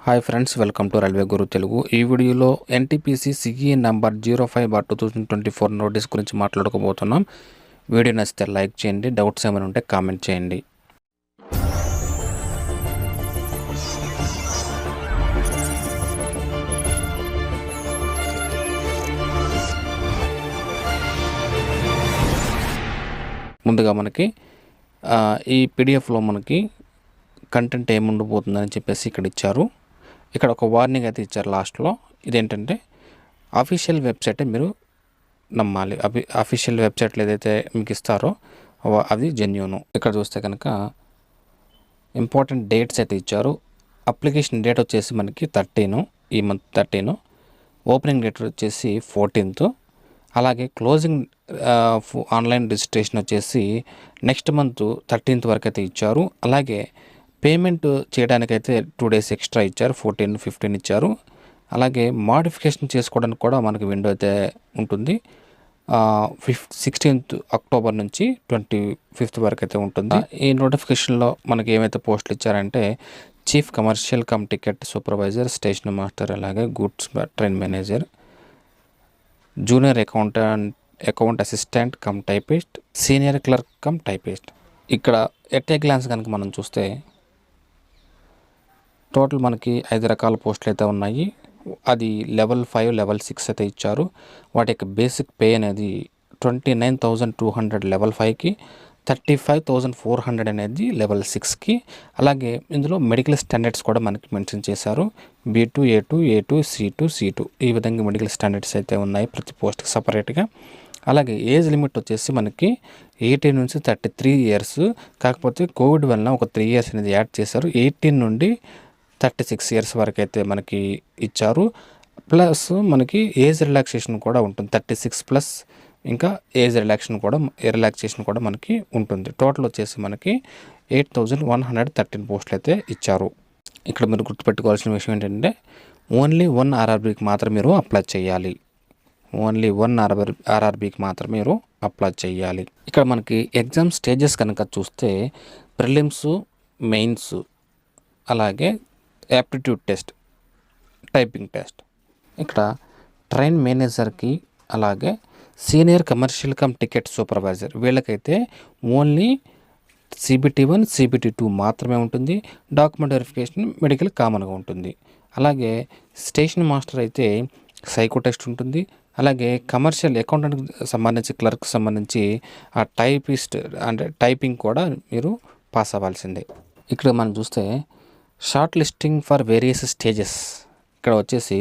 Hi friends, welcome to railway Guru Telugu. ఈ వీడియోలో NTPC CE number 05/2024 notice గురించి మాట్లాడుకోబోతున్నాం. వీడియో నచ్చితే లైక్ చేయండి, డౌట్స్ ఏమైనా ఉంటే కామెంట్ చేయండి. ముందుగా మనకి ఈ పీడిఎఫ్లో మనకి కంటెంట్ ఏముండబోతుందని చెప్పేసి ఇక్కడ ఇచ్చారు. ఇక్కడ ఒక వార్నింగ్ అయితే ఇచ్చారు లాస్ట్లో. ఇదేంటంటే అఫీషియల్ వెబ్సైటే మీరు నమ్మాలి. అఫీషియల్ వెబ్సైట్లు ఏదైతే మీకు ఇస్తారో అది జెన్యూను. ఇక్కడ చూస్తే కనుక ఇంపార్టెంట్ డేట్స్ అయితే ఇచ్చారు. అప్లికేషన్ డేట్ వచ్చేసి మనకి 13, ఈ మంత్ 13. ఓపెనింగ్ డేట్ వచ్చేసి 14th. అలాగే క్లోజింగ్ ఆన్లైన్ రిజిస్ట్రేషన్ వచ్చేసి నెక్స్ట్ మంత్ 13th వరకు అయితే ఇచ్చారు. అలాగే పేమెంట్ చేయడానికైతే 2 days ఎక్స్ట్రా ఇచ్చారు, 14, 15 ఇచ్చారు. అలాగే మోడిఫికేషన్ చేసుకోవడానికి కూడా మనకి విండో అయితే ఉంటుంది. 16th October నుంచి 25th వరకు అయితే ఉంటుంది. ఈ నోటిఫికేషన్లో మనకి ఏమైతే పోస్టులు ఇచ్చారంటే chief commercial cum ticket supervisor, station master, అలాగే goods train manager, junior account assistant cum typist, senior clerk cum typist. ఇక్కడ ఎట్ ఏ గ్లాన్స్ కనుక మనం చూస్తే టోటల్ మనకి 5 రకాల పోస్టులు అయితే ఉన్నాయి. అది లెవెల్ 5, లెవెల్ 6 అయితే ఇచ్చారు. వాటి యొక్క బేసిక్ పే అనేది 29,200 లెవెల్ 5కి, 35,400 అనేది లెవెల్ 6కి. అలాగే ఇందులో మెడికల్ స్టాండర్డ్స్ కూడా మనకి మెన్షన్ చేశారు. B2, A2, A2, C2, C2 ఈ విధంగా మెడికల్ స్టాండర్డ్స్ అయితే ఉన్నాయి ప్రతి పోస్ట్కి సపరేట్గా. అలాగే ఏజ్ లిమిట్ వచ్చేసి మనకి 18 నుంచి 33 years. కాకపోతే కోవిడ్ వలన ఒక 3 years అనేది యాడ్ చేశారు. 18 నుండి 36 years వరకు అయితే మనకి ఇచ్చారు. ప్లస్ మనకి ఏజ్ రిలాక్సేషన్ కూడా ఉంటుంది. 36+ ఇంకా ఏజ్ రిలాక్సేషన్ కూడా మనకి ఉంటుంది. టోటల్ వచ్చేసి మనకి 8,113 పోస్టులు అయితే ఇచ్చారు. ఇక్కడ మీరు గుర్తుపెట్టుకోవాల్సిన విషయం ఏంటంటే ఓన్లీ 1 RRBకి మాత్రం మీరు అప్లై చేయాలి. ఓన్లీ 1 RRBకి మాత్రం మీరు అప్లై చేయాలి. ఇక్కడ మనకి ఎగ్జామ్ స్టేజెస్ కనుక చూస్తే ప్రిలిమ్స్, మెయిన్స్, అలాగే యాప్టిట్యూడ్ టెస్ట్, టైపింగ్ టెస్ట్. ఇక్కడ ట్రైన్ మేనేజర్కి, అలాగే senior commercial cum ticket supervisor వీళ్ళకైతే ఓన్లీ CBT1, CBT2 మాత్రమే ఉంటుంది. డాక్యుమెంట్ వెరిఫికేషన్, మెడికల్ కామన్గా ఉంటుంది. అలాగే స్టేషన్ మాస్టర్ అయితే సైకో టెస్ట్ ఉంటుంది. అలాగే కమర్షియల్ అకౌంటెంట్కి సంబంధించి, క్లర్క్ సంబంధించి ఆ టైపిస్ట్ అంటే టైపింగ్ కూడా మీరు పాస్ అవ్వాల్సిందే. ఇక్కడ మనం చూస్తే short listing for various stages. ఇక్కడ వచ్చేసి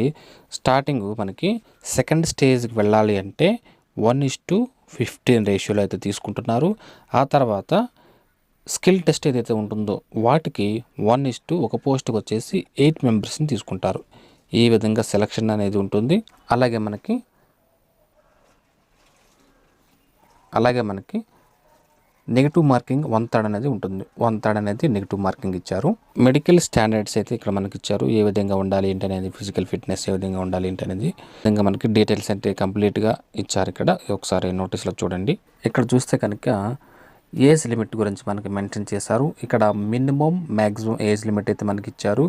స్టార్టింగ్ మనకి సెకండ్ స్టేజ్కి వెళ్ళాలి అంటే 1:15 రేషియోలో అయితే తీసుకుంటున్నారు. ఆ తర్వాత స్కిల్ టెస్ట్ ఏదైతే ఉంటుందో వాటికి 1:1 ఒక పోస్ట్కి వచ్చేసి 8 మెంబర్స్ని తీసుకుంటారు. ఈ విధంగా సెలక్షన్ అనేది ఉంటుంది. అలాగే మనకి నెగిటివ్ మార్కింగ్ 1/3 అనేది ఉంటుంది. 1/3 అనేది నెగిటివ్ మార్కింగ్ ఇచ్చారు. మెడికల్ స్టాండర్డ్స్ అయితే ఇక్కడ మనకి ఇచ్చారు. ఏ విధంగా ఉండాలి ఏంటి అనేది, ఫిజికల్ ఫిట్నెస్ ఏ విధంగా ఉండాలి ఏంటి అనేది విధంగా మనకి డీటెయిల్స్ అంటే కంప్లీట్గా ఇచ్చారు. ఇక్కడ ఒకసారి నోటీస్లో చూడండి. ఇక్కడ చూస్తే కనుక ఏజ్ లిమిట్ గురించి మనకి మెన్షన్ చేశారు. ఇక్కడ మినిమం, మ్యాక్సిమం ఏజ్ లిమిట్ అయితే మనకి ఇచ్చారు.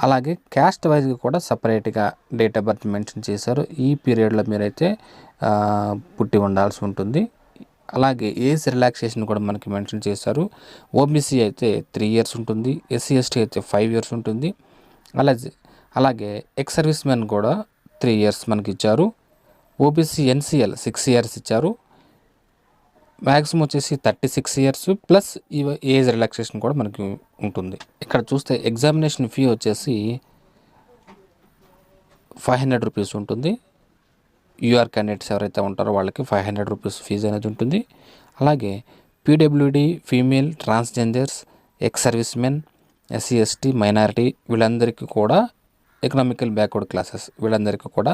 అలాగే క్యాస్ట్ వైజ్గా కూడా సపరేట్గా డేట్ ఆఫ్ బర్త్ మెన్షన్ చేశారు. ఈ పీరియడ్లో మీరైతే పుట్టి ఉండాల్సి ఉంటుంది. అలాగే ఏజ్ రిలాక్సేషన్ కూడా మనకి మెన్షన్ చేశారు. OBC అయితే 3 years ఉంటుంది. SC ST అయితే 5 years ఉంటుంది. అలాగే ఎక్స్ సర్వీస్ మెన్ కూడా 3 years మనకి ఇచ్చారు. OBC NCL 6 years ఇచ్చారు. మ్యాక్సిమం వచ్చేసి 36 years ప్లస్ ఏజ్ రిలాక్సేషన్ కూడా మనకి ఉంటుంది. ఇక్కడ చూస్తే ఎగ్జామినేషన్ ఫీ వచ్చేసి 500 rupees ఉంటుంది. UR క్యాండిడేట్స్ ఎవరైతే ఉంటారో వాళ్ళకి 500 rupees ఫీజు అనేది ఉంటుంది. అలాగే PWD, female, transgenders, ex service men, SC ST, minority వీళ్ళందరికీ కూడా, ఎకనామికల్ బ్యాక్వర్డ్ క్లాసెస్ వీళ్ళందరికీ కూడా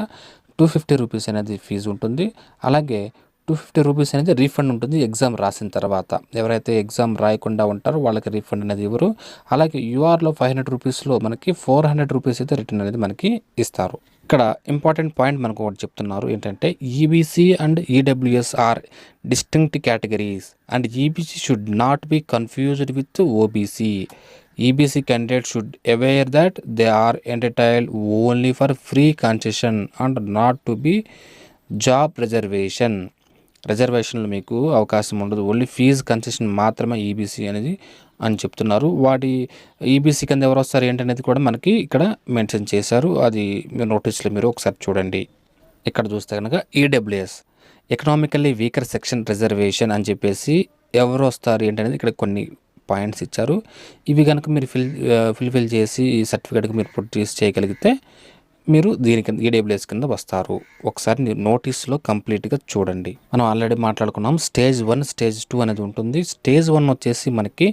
250 rupees అనేది ఫీజు ఉంటుంది. అలాగే 250 rupees అనేది రీఫండ్ ఉంటుంది ఎగ్జామ్ రాసిన తర్వాత. ఎవరైతే ఎగ్జామ్ రాయకుండా ఉంటారో వాళ్ళకి రీఫండ్ అనేది ఇవ్వరు. అలాగే URలో 500 rupeesలో మనకి 400 rupees అయితే రిటర్న్ అనేది మనకి ఇస్తారు. ఇక్కడ ఇంపార్టెంట్ పాయింట్ మనకు ఒకటి చెప్తున్నారు ఏంటంటే EBC and EWS are distinct categories and EBC should not be confused with OBC. EBC candidate should aware that they are entitled only for free concession and not to be job రిజర్వేషన్లు మీకు అవకాశం ఉండదు, only fee concession మాత్రమే EBC అనేది అని చెప్తున్నారు. వాటి EBC కింద ఎవరు వస్తారు ఏంటనేది కూడా మనకి ఇక్కడ మెన్షన్ చేశారు. అది మీరు నోటీస్లో మీరు ఒకసారి చూడండి. ఇక్కడ చూస్తే కనుక EWS economically weaker section reservation అని చెప్పేసి ఎవరు వస్తారు ఏంటనేది ఇక్కడ కొన్ని పాయింట్స్ ఇచ్చారు. ఇవి కనుక మీరు ఫిల్ఫిల్ చేసి ఈ సర్టిఫికేట్కి మీరు ప్రొడ్యూస్ చేయగలిగితే మీరు దీని కింద ఈడబ్ల్యూఎస్ కింద వస్తారు. ఒకసారి మీరు నోటీస్లో కంప్లీట్గా చూడండి. మనం ఆల్రెడీ మాట్లాడుకున్నాం స్టేజ్ 1 స్టేజ్ 2 అనేది ఉంటుంది. స్టేజ్ 1 వచ్చేసి మనకి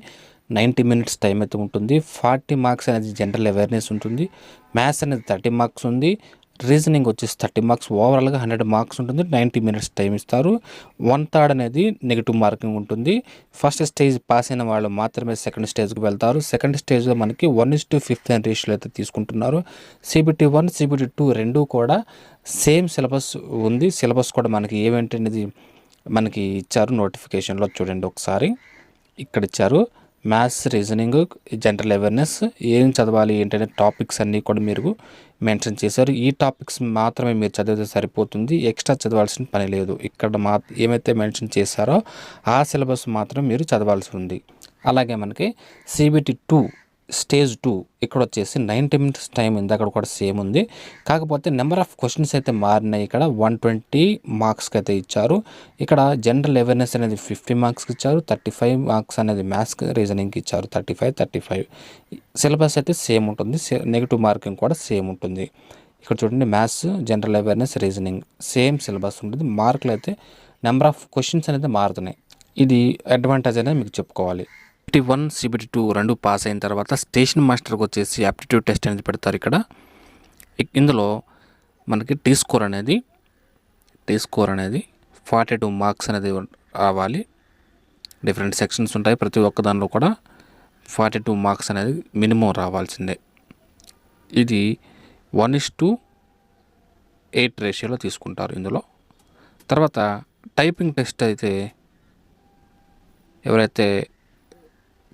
90 మినిట్స్ టైం అయితే ఉంటుంది. 40 మార్క్స్ అనేది జనరల్ అవేర్నెస్ ఉంటుంది. మ్యాథ్స్ అనేది 30 మార్క్స్ ఉంది. రీజనింగ్ వచ్చేసి 30 మార్క్స్, ఓవరాల్గా 100 మార్క్స్ ఉంటుంది. 90 మినిట్స్ టైం ఇస్తారు. 1/3 అనేది నెగిటివ్ మార్కింగ్ ఉంటుంది. ఫస్ట్ స్టేజ్ పాస్ అయిన వాళ్ళు మాత్రమే సెకండ్ స్టేజ్కి వెళ్తారు. సెకండ్ స్టేజ్లో మనకి 1:15 రేషియోలో అయితే తీసుకుంటున్నారు. CBT 1 CBT 2 రెండు కూడా సేమ్ సిలబస్ ఉంది. సిలబస్ కూడా మనకి ఏమేంటనేది మనకి ఇచ్చారు నోటిఫికేషన్లో చూడండి ఒకసారి. ఇక్కడ ఇచ్చారు మ్యాథ్స్, రీజనింగ్, జనరల్ అవేర్నెస్ ఏం చదవాలి ఏంటనే టాపిక్స్ అన్నీ కూడా మీరు మెన్షన్ చేశారు. ఈ టాపిక్స్ మాత్రమే మీరు చదివితే సరిపోతుంది, ఎక్స్ట్రా చదవాల్సిన పని లేదు. ఇక్కడ ఏమైతే మెన్షన్ చేశారో ఆ సిలబస్ మాత్రం మీరు చదవాల్సి ఉంది. అలాగే మనకి CBT 2 స్టేజ్ 2 ఇక్కడ వచ్చేసి 90 మినిట్స్ టైం ఉంది. అక్కడ కూడా సేమ్ ఉంది. కాకపోతే నెంబర్ ఆఫ్ క్వశ్చన్స్ అయితే మారినాయి. ఇక్కడ 120 మార్క్స్కి అయితే ఇచ్చారు. ఇక్కడ జనరల్ అవేర్నెస్ అనేది 50 మార్క్స్కి ఇచ్చారు. 35 మార్క్స్ అనేది మ్యాథ్స్ రీజనింగ్కి ఇచ్చారు. 35 సిలబస్ అయితే సేమ్ ఉంటుంది. నెగిటివ్ మార్కింగ్ కూడా సేమ్ ఉంటుంది. ఇక్కడ చూడండి maths, general awareness, reasoning same syllabus ఉంటుంది. మార్కులు అయితే నెంబర్ ఆఫ్ క్వశ్చన్స్ అనేది మారుతున్నాయి. ఇది అడ్వాంటేజ్ అనేది మీకు చెప్పుకోవాలి. CBT 1 CBT 2 రెండు పాస్ అయిన తర్వాత స్టేషన్ మాస్టర్కి వచ్చేసి యాప్టిట్యూడ్ టెస్ట్ అనేది పెడతారు. ఇక్కడ ఇందులో మనకి టీ స్కోర్ అనేది 42 మార్క్స్ అనేది రావాలి. డిఫరెంట్ సెక్షన్స్ ఉంటాయి. ప్రతి ఒక్క దానిలో కూడా 42 మార్క్స్ అనేది మినిమం రావాల్సిందే. ఇది 1:8 రేషియోలో తీసుకుంటారు ఇందులో. తర్వాత టైపింగ్ టెస్ట్ అయితే ఎవరైతే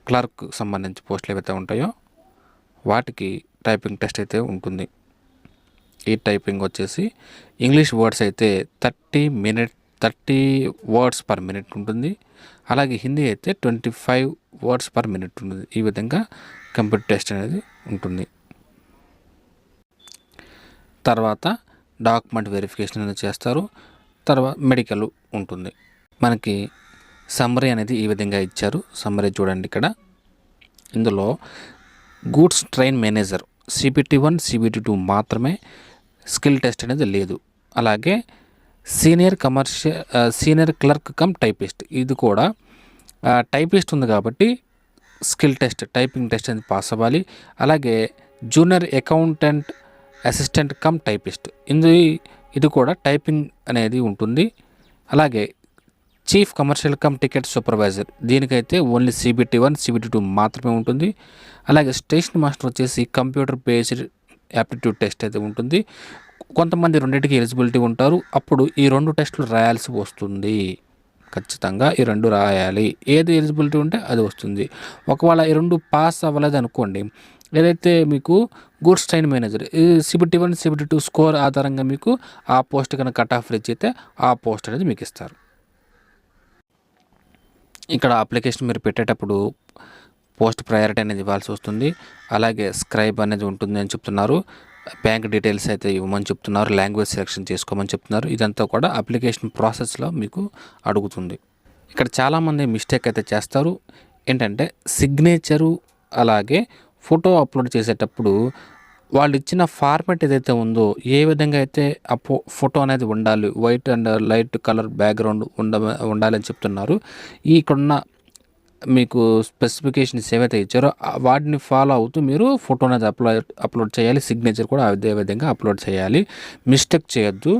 క్లర్క్ సంబంధించి పోస్టులు ఏవైతే ఉంటాయో వాటికి టైపింగ్ టెస్ట్ అయితే ఉంటుంది. ఈ టైపింగ్ వచ్చేసి ఇంగ్లీష్ వర్డ్స్ అయితే 30 వర్డ్స్ పర్ మినిట్ ఉంటుంది. అలాగే హిందీ అయితే 25 వర్డ్స్ పర్ మినిట్ ఉంటుంది. ఈ విధంగా కంప్యూటర్ టెస్ట్ అనేది ఉంటుంది. తర్వాత డాక్యుమెంట్ వెరిఫికేషన్ అనేది చేస్తారు. తర్వాత మెడికల్ ఉంటుంది. మనకి సమ్మరీ అనేది ఈ విధంగా ఇచ్చారు. సమ్మరీ చూడండి. ఇక్కడ ఇందులో goods train manager CBT 1 CBT 2 మాత్రమే, స్కిల్ టెస్ట్ అనేది లేదు. అలాగే సీనియర్ క్లర్క్ కమ్ టైపిస్ట్ ఇది కూడా టైపిస్ట్ ఉంది కాబట్టి స్కిల్ టెస్ట్ టైపింగ్ టెస్ట్ అనేది పాస్ అవ్వాలి. అలాగే junior accountant assistant cum typist ఇది కూడా టైపింగ్ అనేది ఉంటుంది. అలాగే chief commercial cum ticket supervisor దీనికైతే ఓన్లీ CBT 1 CBT 2 మాత్రమే ఉంటుంది. అలాగే స్టేషన్ మాస్టర్ వచ్చేసి కంప్యూటర్ బేస్డ్ యాప్టిట్యూడ్ టెస్ట్ అయితే ఉంటుంది. కొంతమంది రెండింటికి ఎలిజిబిలిటీ ఉంటారు. అప్పుడు ఈ 2 టెస్టులు రాయాల్సి వస్తుంది. ఖచ్చితంగా ఈ 2 రాయాలి. ఏది ఎలిజిబిలిటీ ఉంటే అది వస్తుంది. ఒకవేళ ఈ 2 పాస్ అవ్వలేదు అనుకోండి, ఏదైతే మీకు goods train manager CBT 1 CBT 2 score ఆధారంగా మీకు ఆ పోస్ట్ కనుక కట్ ఆఫ్ రీచ్ అయితే ఆ పోస్ట్ అనేది మీకు ఇస్తారు. ఇక్కడ అప్లికేషన్ మీరు పెట్టేటప్పుడు పోస్ట్ ప్రయారిటీ అనేది ఇవ్వాల్సి వస్తుంది. అలాగే స్క్రైబ్ అనేది ఉంటుంది అని చెప్తున్నారు. బ్యాంక్ డీటెయిల్స్ అయితే ఇవ్వమని చెప్తున్నారు. లాంగ్వేజ్ సెలెక్షన్ చేసుకోమని చెప్తున్నారు. ఇదంతా కూడా అప్లికేషన్ ప్రాసెస్లో మీకు అడుగుతుంది. ఇక్కడ చాలామంది మిస్టేక్ అయితే చేస్తారు. ఏంటంటే సిగ్నేచరు అలాగే ఫోటో అప్లోడ్ చేసేటప్పుడు వాళ్ళు ఇచ్చిన ఫార్మాట్ ఏదైతే ఉందో ఏ విధంగా అయితే ఆ ఫోటో అనేది ఉండాలి, white and light colour background ఉండాలని చెప్తున్నారు. ఇక్కడున్న మీకు స్పెసిఫికేషన్స్ ఏవైతే ఇచ్చారో వాటిని ఫాలో అవుతూ మీరు ఫోటో అనేది అప్లోడ్ చేయాలి. సిగ్నేచర్ కూడా అదే విధంగా అప్లోడ్ చేయాలి. మిస్టేక్ చేయొద్దు.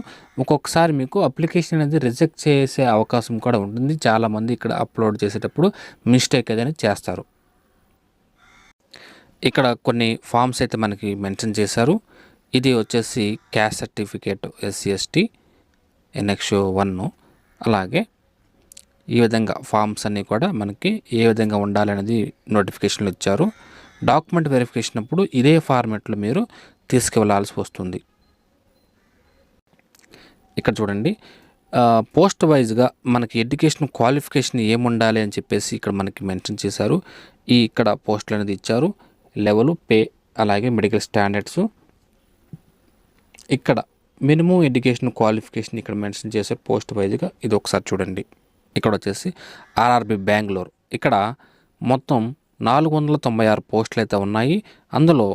ఒక్కొక్కసారి మీకు అప్లికేషన్ అనేది రిజెక్ట్ చేసే అవకాశం కూడా ఉంటుంది. చాలామంది ఇక్కడ అప్లోడ్ చేసేటప్పుడు మిస్టేక్ ఏదైనా చేస్తారు. ఇక్కడ కొన్ని ఫామ్స్ అయితే మనకి మెన్షన్ చేశారు. ఇది వచ్చేసి caste certificate SC ST NXO 1. అలాగే ఈ విధంగా ఫామ్స్ అన్నీ కూడా మనకి ఏ విధంగా ఉండాలనేది నోటిఫికేషన్లు ఇచ్చారు. డాక్యుమెంట్ వెరిఫికేషన్ అప్పుడు ఇదే ఫార్మాట్లో మీరు తీసుకువెళ్ళాల్సి వస్తుంది. ఇక్కడ చూడండి, పోస్ట్ వైజ్గా మనకి ఎడ్యుకేషన్ క్వాలిఫికేషన్ ఏముండాలి అని చెప్పేసి ఇక్కడ మనకి మెన్షన్ చేశారు. ఇక్కడ పోస్టులు అనేది ఇచ్చారు, లెవెల్, పే, అలాగే మెడికల్ స్టాండర్డ్స్. ఇక్కడ మినిమం ఎడ్యుకేషన్ క్వాలిఫికేషన్ ఇక్కడ మెన్షన్ చేసే పోస్ట్ వైజ్గా ఇది ఒకసారి చూడండి. ఇక్కడ వచ్చేసి ఆర్ఆర్బి బెంగళూరు, ఇక్కడ మొత్తం 496 పోస్టులు అయితే ఉన్నాయి. అందులో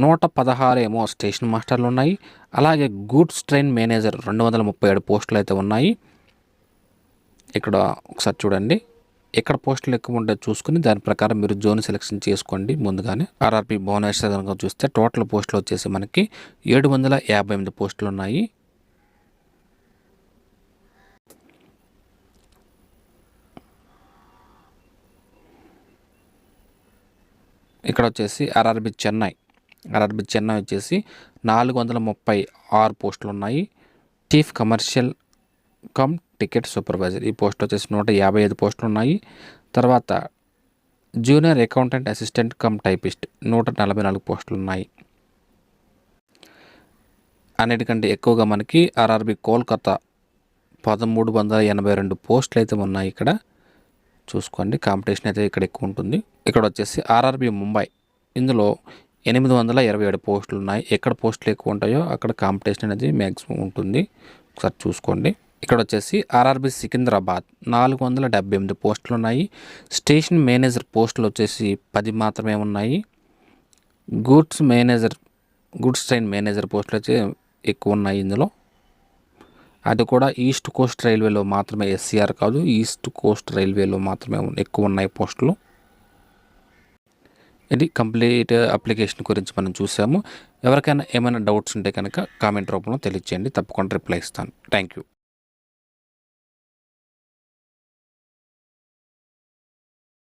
116 ఏమో స్టేషన్ మాస్టర్లు ఉన్నాయి. అలాగే గూడ్స్ ట్రైన్ మేనేజర్ 237 పోస్టులు అయితే ఉన్నాయి. ఇక్కడ ఒకసారి చూడండి, ఎక్కడ పోస్టులు ఎక్కువ ఉంటే చూసుకుని దాని ప్రకారం మీరు జోన్ సెలెక్షన్ చేసుకోండి ముందుగానే. ఆర్ఆర్బి భువనేశ్వర్ కనుక చూస్తే టోటల్ పోస్టులు వచ్చేసి మనకి 758 పోస్టులు ఉన్నాయి. ఇక్కడ వచ్చేసి ఆర్ఆర్బి చెన్నై వచ్చేసి 436 పోస్టులు ఉన్నాయి. Chief commercial cum ticket supervisor ఈ పోస్ట్ వచ్చేసి 155 పోస్టులు ఉన్నాయి. తర్వాత junior accountant assistant cum typist 144 పోస్టులు ఉన్నాయి. అన్నిటికంటే ఎక్కువగా మనకి ఆర్ఆర్బి కోల్కతా 1382 పోస్టులు అయితే ఉన్నాయి. ఇక్కడ చూసుకోండి, కాంపిటీషన్ అయితే ఇక్కడ ఎక్కువ ఉంటుంది. ఇక్కడ వచ్చేసి ఆర్ఆర్బి ముంబై, ఇందులో 827 పోస్టులు ఉన్నాయి. ఎక్కడ పోస్టులు ఎక్కువ ఉంటాయో అక్కడ కాంపిటీషన్ అనేది మ్యాక్సిమం ఉంటుంది, ఒకసారి చూసుకోండి. ఇక్కడ వచ్చేసి ఆర్ఆర్బి సికింద్రాబాద్ 478 పోస్టులు ఉన్నాయి. స్టేషన్ మేనేజర్ పోస్టులు వచ్చేసి 10 మాత్రమే ఉన్నాయి. గూడ్స్ ట్రైన్ మేనేజర్ పోస్టులు వచ్చి ఎక్కువ ఉన్నాయి ఇందులో. అది కూడా ఈస్ట్ కోస్ట్ రైల్వేలో మాత్రమే, ఎస్సీఆర్ కాదు, ఈస్ట్ కోస్ట్ రైల్వేలో మాత్రమే ఎక్కువ ఉన్నాయి పోస్టులు. ఇది కంప్లీట్ అప్లికేషన్ గురించి మనం చూసాము. ఎవరికైనా ఏమైనా డౌట్స్ ఉంటే కనుక కామెంట్ రూపంలో తెలియచేయండి, తప్పకుండా రిప్లై ఇస్తాను. Thank you.